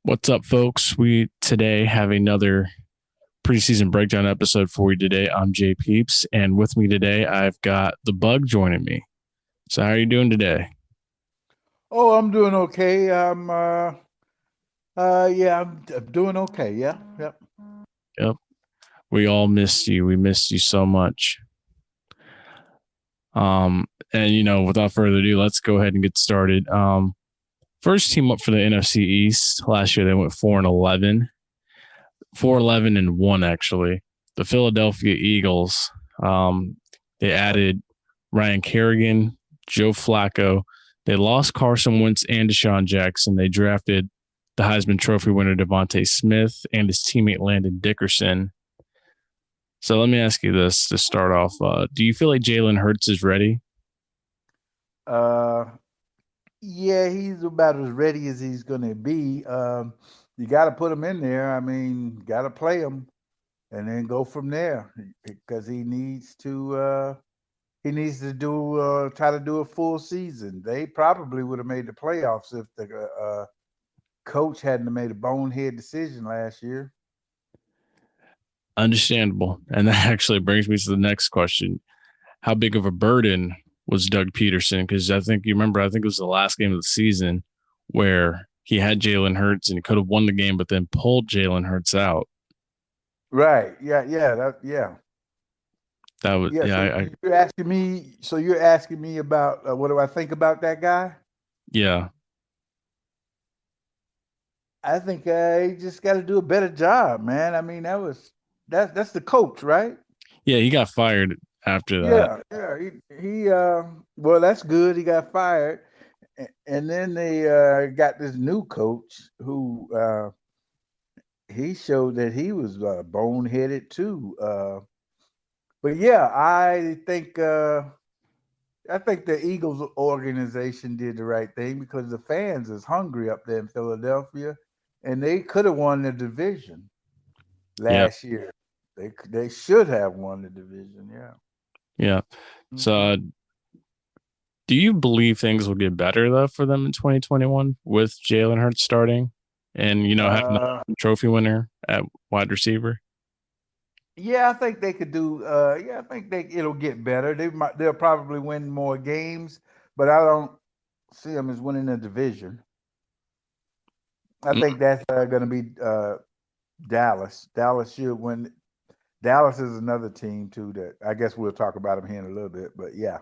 What's up, folks? We today have another preseason breakdown episode for you today. I'm JPeeps, and with me today, I've got the Bug joining me. So, how are you doing today? Oh, I'm doing okay. Yeah, I'm doing okay. Yeah, yep. Yep, we all missed you. We missed you so much. And without further ado, let's go ahead and get started. First team up for the NFC East last year, they went 4-11, 4-11-1 actually. The Philadelphia Eagles. Um, they added Ryan Kerrigan, Joe Flacco. They lost Carson Wentz and Deshaun Jackson. They drafted the Heisman Trophy winner Devontae Smith and his teammate Landon Dickerson. So let me ask you this to start off: do you feel like Jalen Hurts is ready? Uh, yeah, he's about as ready as he's gonna be. You got to put him in there. I mean, got to play him and then go from there because he needs to do try to do a full season. They probably would have made the playoffs if the coach hadn't made a bonehead decision last year. Understandable. And that actually brings me to the next question: how big of a burden was Doug Peterson? Because I think you remember, I think it was the last game of the season where he had Jalen Hurts and he could have won the game, but then pulled Jalen Hurts out. Right. Yeah. Yeah. Yeah. That was, Yeah, yeah, so you're asking me about what do I think about that guy? yeah, I think he just got to do a better job, man. I mean, that's the coach, right? yeah. He got fired after that. Yeah, yeah. He well, that's good. He got fired, and then they got this new coach who he showed that he was boneheaded too. But yeah, I think the Eagles organization did the right thing because the fans is hungry up there in Philadelphia, and they could have won the division Yeah, last year. They should have won the division. Yeah. yeah. So, Mhm. do you believe things will get better though for them in 2021 with Jalen Hurts starting and having Uh, the trophy winner at wide receiver? yeah, I think they could do. Yeah, I think it'll get better. They'll probably win more games, but I don't see them as winning the division. I Mm, think that's going to be Dallas. Dallas should win. Dallas is another team too that I guess we'll talk about them here in a little bit. But yeah,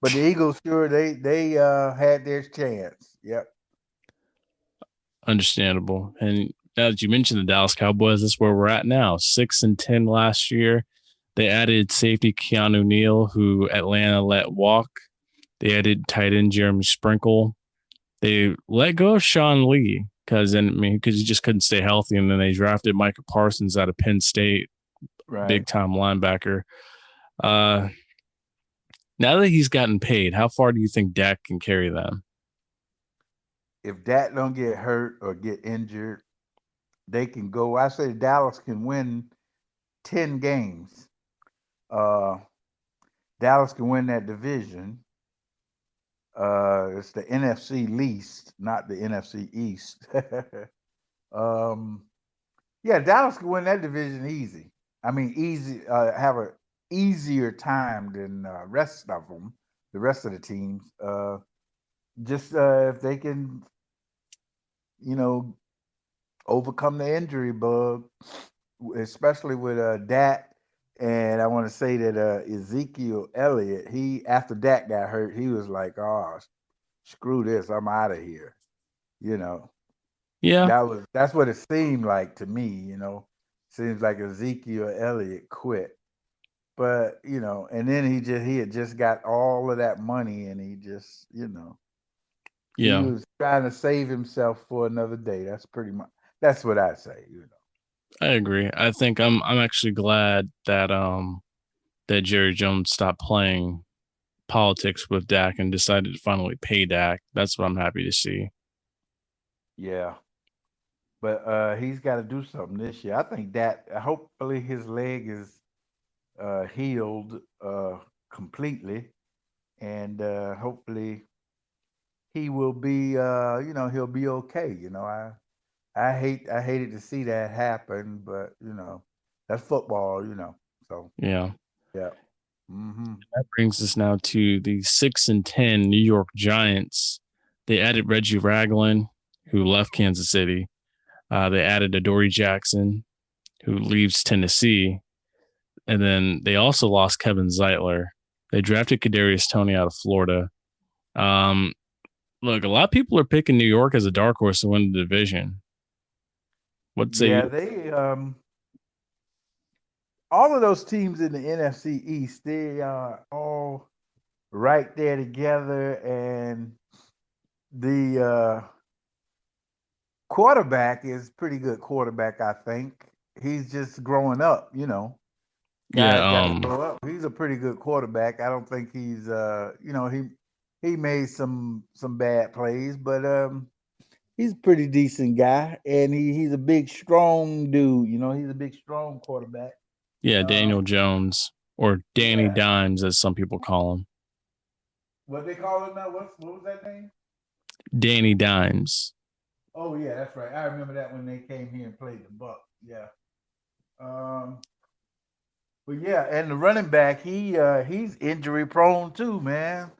but the Eagles sure they had their chance. Yep. Understandable. And now that you mentioned the Dallas Cowboys, that's where we're at now. 6-10 last year. They added safety Keanu Neal, who Atlanta let walk. They added tight end Jeremy Sprinkle. They let go of Sean Lee because he just couldn't stay healthy, and then they drafted Micah Parsons out of Penn State, Right. big time linebacker. Uh, now that he's gotten paid, how far do you think Dak can carry them? If Dak don't get hurt or get injured, they can go. I say Dallas can win 10 games. Uh, Dallas can win that division. It's the NFC least, not the NFC East. um, yeah, Dallas can win that division easy. I mean, easy. Have a easier time than rest of them, the rest of the teams. Just if they can, you know, overcome the injury bug, especially with Dak. And I want to say that Ezekiel Elliott, he after Dak got hurt, he was like, "Oh, screw this, I'm out of here." You know, Yeah, that's what it seemed like to me. Seems like Ezekiel Elliott quit, but and then he had just got all of that money, and he just he yeah, was trying to save himself for another day. That's what I say. I agree. I think I'm actually glad that Jerry Jones stopped playing politics with Dak and decided to finally pay Dak. That's what I'm happy to see. Yeah, but he's got to do something this year. I think that hopefully his leg is healed completely, and hopefully he will be he'll be okay. I I hated to see that happen, but that's football. So Yeah. yeah. Mm-hmm. That brings us now to the 6-10 New York Giants. They added Reggie Ragland, who left Kansas City. They added Adoree Jackson, who leaves Tennessee, and then they also lost Kevin Zeitler. They drafted Kadarius Toney out of Florida. Um, Look, a lot of people are picking New York as a dark horse to win the division. What say Yeah, you? they all of those teams in the NFC East, they are all right there together, and the quarterback is pretty good quarterback, I think. He's just growing up. Yeah, Guys got to grow up. He's a pretty good quarterback. I don't think he's he made some bad plays, but he's a pretty decent guy, and he's a big strong dude. He's a big strong quarterback. yeah, Um, Daniel Jones or Danny yeah. Dimes, as some people call him. What they call him now? What was that name? Danny Dimes. Oh yeah, that's right. I remember that when they came here and played the Bucks. Yeah. Um, but yeah, and the running back, he's injury prone too, man.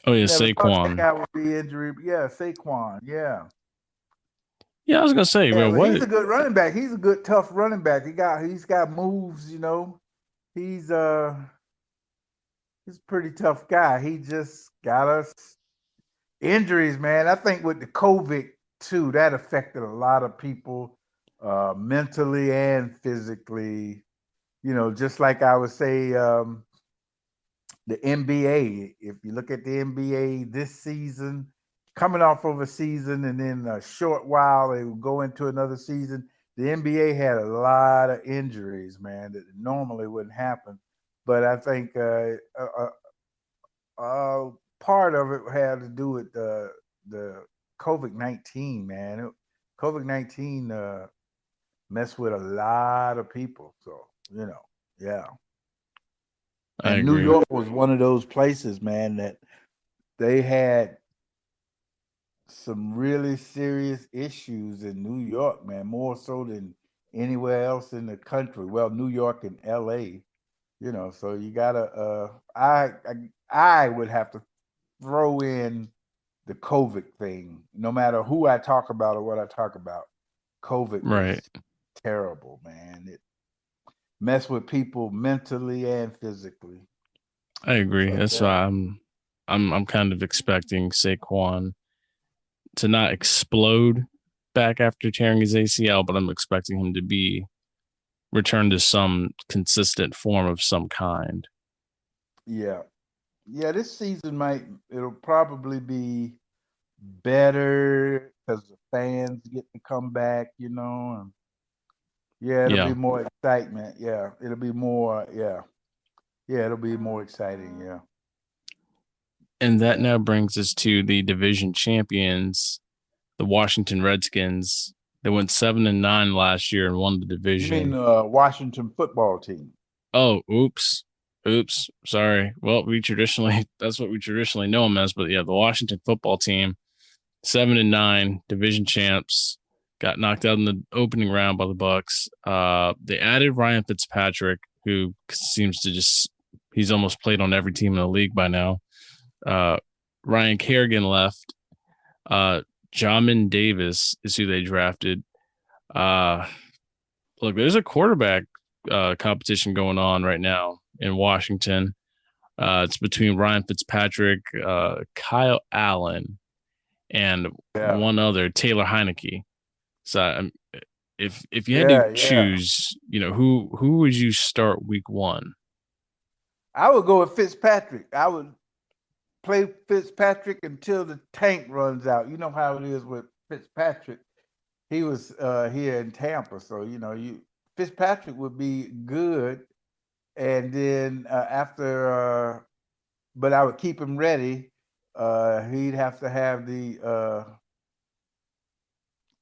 Oh yeah, Never thought that Saquon. guy would be injury. Yeah, Saquon. Yeah. Yeah, I was gonna say, Yeah, well, but he's what? a good running back. He's a good tough running back. He's got moves. He's he's a pretty tough guy. He just got us injuries, man. I think with the COVID too, that affected a lot of people mentally and physically. Just like I would say, the NBA. If you look at the NBA this season, coming off of a season, and then a short while they will go into another season. The NBA had a lot of injuries, man, that normally wouldn't happen. But I think part of it had to do with the COVID-19, man. COVID-19 messed with a lot of people. So yeah. I And New agree. York was one of those places, man, that they had some really serious issues in New York, man, more so than anywhere else in the country. Well, New York and LA, so you gotta I would have to throw in the COVID thing. No matter who I talk about or what I talk about, COVID was Right. terrible, man. It messed with people mentally and physically. I agree. But That's yeah. why I'm kind of expecting Saquon to not explode back after tearing his ACL, but I'm expecting him to be returned to some consistent form of some kind. Yeah. Yeah, this season it'll probably be better because the fans get to come back, and yeah, it'll be Yeah. more excitement. Yeah, it'll be more. Yeah, it'll be more exciting. Yeah, And that yeah. now brings us to the division champions, the Washington Redskins. They went 7-9 last year and won the You mean division. Washington football team? Oh, oops. Oops. Sorry. Well, we traditionally that's what we traditionally know them as, but yeah, the Washington football team, 7-9, division champs, got knocked out in the opening round by the Bucks. They added Ryan Fitzpatrick, who seems to just he's almost played on every team in the league by now. Uh, Ryan Kerrigan left. Jamin Davis is who they drafted. Uh, Look, there's a quarterback competition going on right now in Washington. It's between Ryan Fitzpatrick, Kyle Allen, and Yeah, one other, Taylor Heineke. So, if you had to yeah, yeah. choose, who would you start week one? I would go with Fitzpatrick. I would play Fitzpatrick until the tank runs out. You know how it is with Fitzpatrick. He was here in Tampa, so you Fitzpatrick would be good, and then but I would keep him ready. He'd have to have the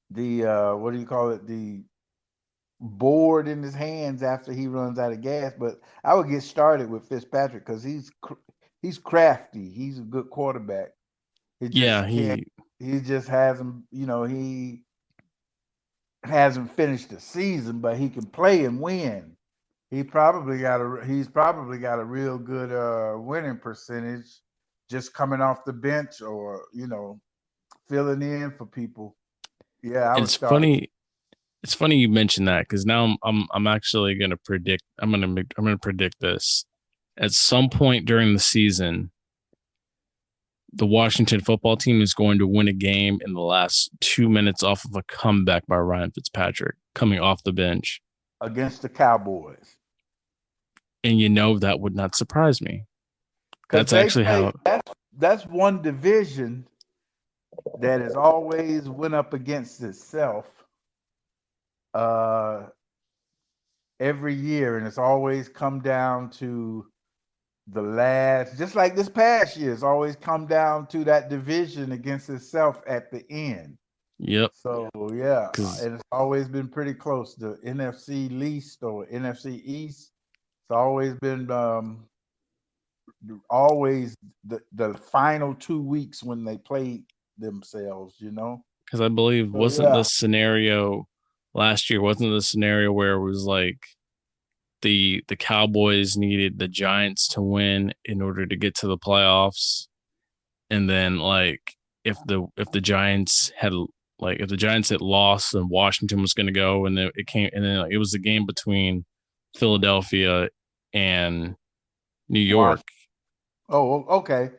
what do you call it, the board in his hands after he runs out of gas. But I would get started with Fitzpatrick because he's crafty. He's a good quarterback. He Yeah, just can't. He just has him. hasn't finished the season, but he can play and win. He's probably got a real good winning percentage just coming off the bench or filling in for people. Yeah, I would It's start. funny. It's funny you mentioned that because now I'm actually gonna predict. I'm gonna predict this. At some point during the season, the Washington football team is going to win a game in the last 2 minutes off of a comeback by Ryan Fitzpatrick coming off the bench. Against the Cowboys. And that would not surprise me. Because That's they actually play how. that's one division that has always went up against itself uh every year, and it's always come down to the last, just like this past year, it's always come down to that division against itself at the end. Yep. So yeah, Because and it's always been pretty close. The NFC East or NFC East, it's always been always the final 2 weeks when they play themselves. I believe So wasn't yeah, the scenario last year, wasn't the scenario where it was like the Cowboys needed the Giants to win in order to get to the playoffs, and then like if the Giants had if the Giants had lost, then Washington was going to go, and then it was a game between Philadelphia and New York. Oh, okay.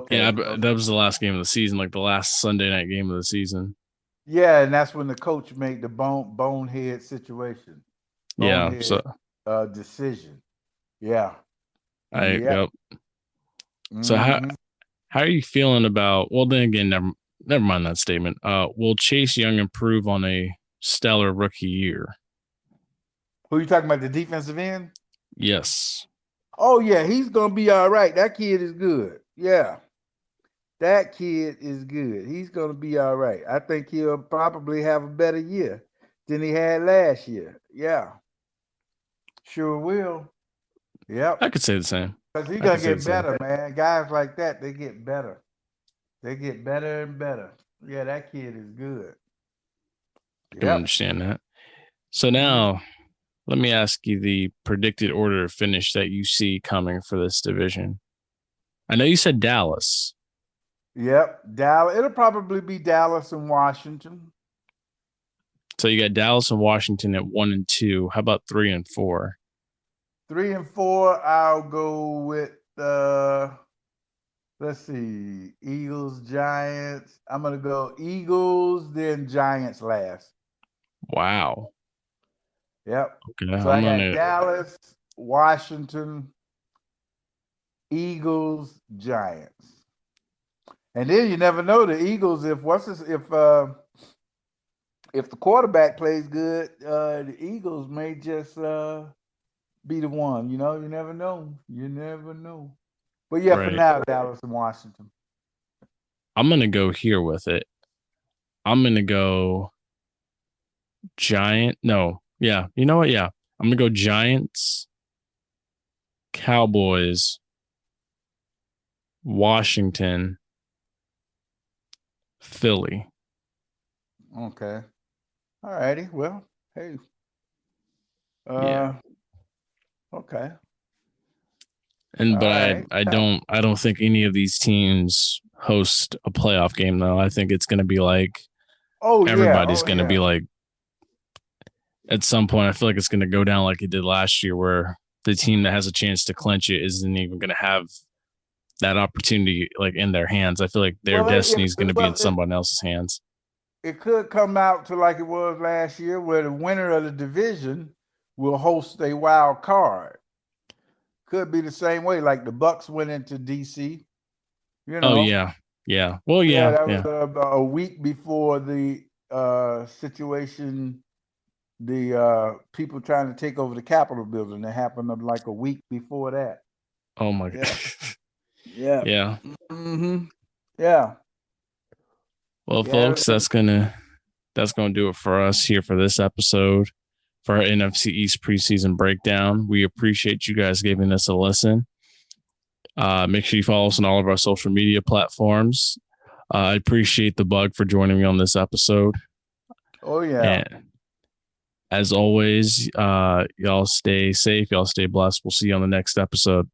Yeah, Okay. that was the last game of the season, like the last Sunday night game of the season. Yeah, and that's when the coach made the bonehead situation, Yeah, bonehead so decision. Yeah. I Yep. yep. So Hmm. how are you feeling about? Well, then again, never mind that statement. Will Chase Young improve on a stellar rookie year? Who you talking about? The defensive end? Yes. Oh yeah, he's gonna be all right. That kid is good. Yeah, that kid is good. He's gonna be all right. I think he'll probably have a better year than he had last year. Yeah, sure will. Yep. I could say the same. Because he's I gonna could say the get same. better, man. Guys like that, they get better. They get better and better. Yeah, that kid is good. I can Yep. understand that. So Mhm. now let me ask you the predicted order of finish that you see coming for this division. I know you said Dallas. Yep. Dallas. It'll probably be Dallas and Washington. So you got Dallas and Washington at 1 and 2. How about 3 and 4? 3 and 4, I'll go with let's see, Eagles, Giants. I'm gonna go Eagles, then Giants last. Wow. Yep. Okay, So I I'm got gonna. Dallas, Washington, Eagles, Giants. And then you never know the Eagles if the quarterback plays good, the Eagles may just be the one. You never know. You never know. But yeah, for Right. now, Dallas and Washington. I'm gonna go here with it. I'm gonna go Giant. No, yeah. You know what? Yeah, I'm gonna go Giants, Cowboys, Washington, Philly. Okay. All righty. Well, hey. Yeah, Uh. Okay. and All but I right. I Yeah. don't I don't think any of these teams host a playoff game though. I think it's gonna be like Oh yeah. everybody's Oh gonna yeah. be like at some point. I feel like it's gonna go down like it did last year, where the team that has a chance to clinch it isn't even gonna have that opportunity like in their hands. I feel like their Well, destiny is gonna be in someone else's hands. it could come out to like it was last year, where the winner of the division will host a wild card. Could be the same way, like the Bucks went into DC. You Oh know, yeah, yeah. Well, yeah, yeah, that was yeah. a week before the situation, the people trying to take over the Capitol building. That happened like a week before that. Oh my god. Yeah, yeah, Yeah. mm-hmm. Yeah, Well, yeah. folks, that's gonna do it for us here for this episode for our NFC East preseason breakdown. We appreciate you guys giving us a listen. Make sure you follow us on all of our social media platforms. I appreciate the Bug for joining me on this episode. Oh yeah. And As always, y'all stay safe. Y'all stay blessed. We'll see you on the next episode.